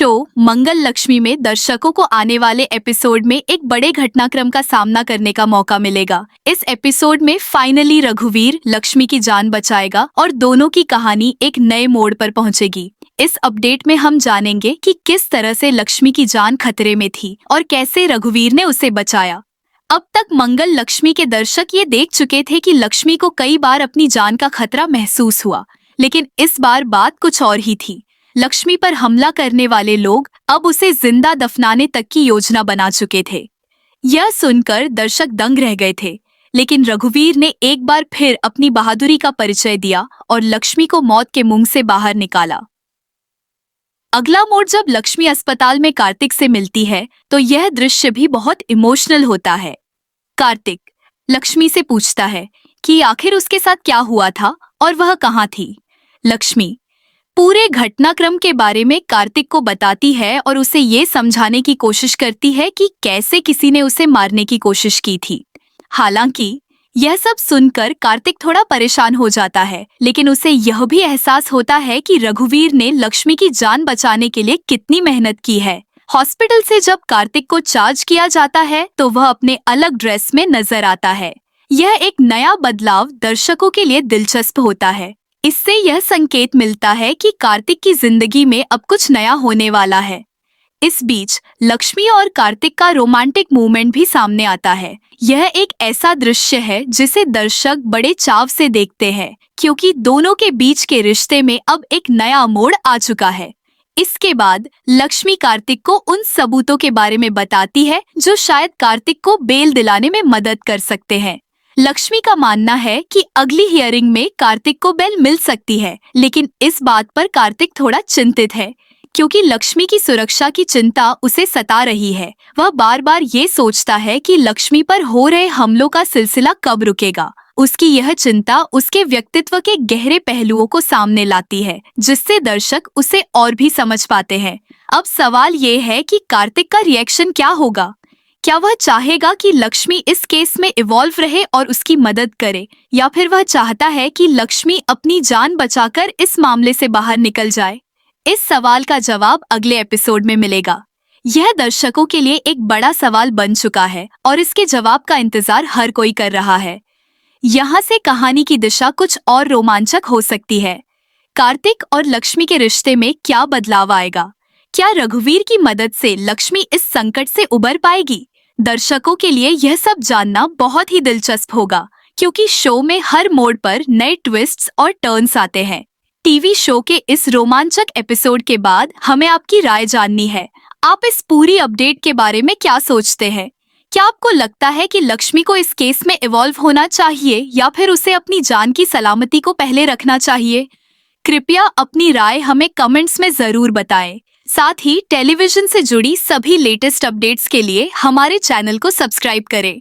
Show मंगल लक्ष्मी में दर्शकों को आने वाले एपिसोड में एक बड़े घटनाक्रम का सामना करने का मौका मिलेगा। इस एपिसोड में फाइनली रघुवीर लक्ष्मी की जान बचाएगा और दोनों की कहानी एक नए मोड़ पर पहुंचेगी। इस अपडेट में हम जानेंगे कि किस तरह से लक्ष्मी की जान खतरे में थी और कैसे रघुवीर ने उसे बचाया। अब तक मंगल लक्ष्मी के दर्शक ये देख चुके थे कि लक्ष्मी को कई बार अपनी जान का खतरा महसूस हुआ, लेकिन इस बार बात कुछ और ही थी। लक्ष्मी पर हमला करने वाले लोग अब उसे जिंदा दफनाने तक की योजना बना चुके थे। यह सुनकर दर्शक दंग रह गए थे, लेकिन रघुवीर ने एक बार फिर अपनी बहादुरी का परिचय दिया और लक्ष्मी को मौत के मुंह से बाहर निकाला। अगला मोड़ जब लक्ष्मी अस्पताल में कार्तिक से मिलती है तो यह दृश्य भी बहुत इमोशनल होता है। कार्तिक लक्ष्मी से पूछता है कि आखिर उसके साथ क्या हुआ था और वह कहाँ थी। लक्ष्मी पूरे घटनाक्रम के बारे में कार्तिक को बताती है और उसे ये समझाने की कोशिश करती है कि कैसे किसी ने उसे मारने की कोशिश की थी। हालांकि यह सब सुनकर कार्तिक थोड़ा परेशान हो जाता है, लेकिन उसे यह भी एहसास होता है कि रघुवीर ने लक्ष्मी की जान बचाने के लिए कितनी मेहनत की है। हॉस्पिटल से जब कार्तिक को चार्ज किया जाता है तो वह अपने अलग ड्रेस में नजर आता है। यह एक नया बदलाव दर्शकों के लिए दिलचस्प होता है। इससे यह संकेत मिलता है कि कार्तिक की जिंदगी में अब कुछ नया होने वाला है। इस बीच लक्ष्मी और कार्तिक का रोमांटिक मूवमेंट भी सामने आता है। यह एक ऐसा दृश्य है जिसे दर्शक बड़े चाव से देखते हैं, क्योंकि दोनों के बीच के रिश्ते में अब एक नया मोड़ आ चुका है। इसके बाद लक्ष्मी कार्तिक को उन सबूतों के बारे में बताती है जो शायद कार्तिक को बेल दिलाने में मदद कर सकते हैं। लक्ष्मी का मानना है कि अगली हियरिंग में कार्तिक को बेल मिल सकती है, लेकिन इस बात पर कार्तिक थोड़ा चिंतित है, क्योंकि लक्ष्मी की सुरक्षा की चिंता उसे सता रही है। वह बार बार ये सोचता है कि लक्ष्मी पर हो रहे हमलों का सिलसिला कब रुकेगा। उसकी यह चिंता उसके व्यक्तित्व के गहरे पहलुओं को सामने लाती है, जिससे दर्शक उसे और भी समझ पाते हैं। अब सवाल ये है कि कार्तिक का रिएक्शन क्या होगा। क्या वह चाहेगा कि लक्ष्मी इस केस में इवॉल्व रहे और उसकी मदद करे, या फिर वह चाहता है कि लक्ष्मी अपनी जान बचाकर इस मामले से बाहर निकल जाए। इस सवाल का जवाब अगले एपिसोड में मिलेगा। यह दर्शकों के लिए एक बड़ा सवाल बन चुका है और इसके जवाब का इंतजार हर कोई कर रहा है। यहाँ से कहानी की दिशा कुछ और रोमांचक हो सकती है। कार्तिक और लक्ष्मी के रिश्ते में क्या बदलाव आएगा? क्या रघुवीर की मदद से लक्ष्मी इस संकट से उबर पाएगी? दर्शकों के लिए यह सब जानना बहुत ही दिलचस्प होगा, क्योंकि शो में हर मोड़ पर नए ट्विस्ट्स और टर्न्स आते हैं। टीवी शो के इस रोमांचक एपिसोड के बाद हमें आपकी राय जाननी है। आप इस पूरी अपडेट के बारे में क्या सोचते हैं? क्या आपको लगता है कि लक्ष्मी को इस केस में इवॉल्व होना चाहिए, या फिर उसे अपनी जान की सलामती को पहले रखना चाहिए? कृपया अपनी राय हमें कमेंट्स में जरूर बताएं। साथ ही टेलीविजन से जुड़ी सभी लेटेस्ट अपडेट्स के लिए हमारे चैनल को सब्सक्राइब करें।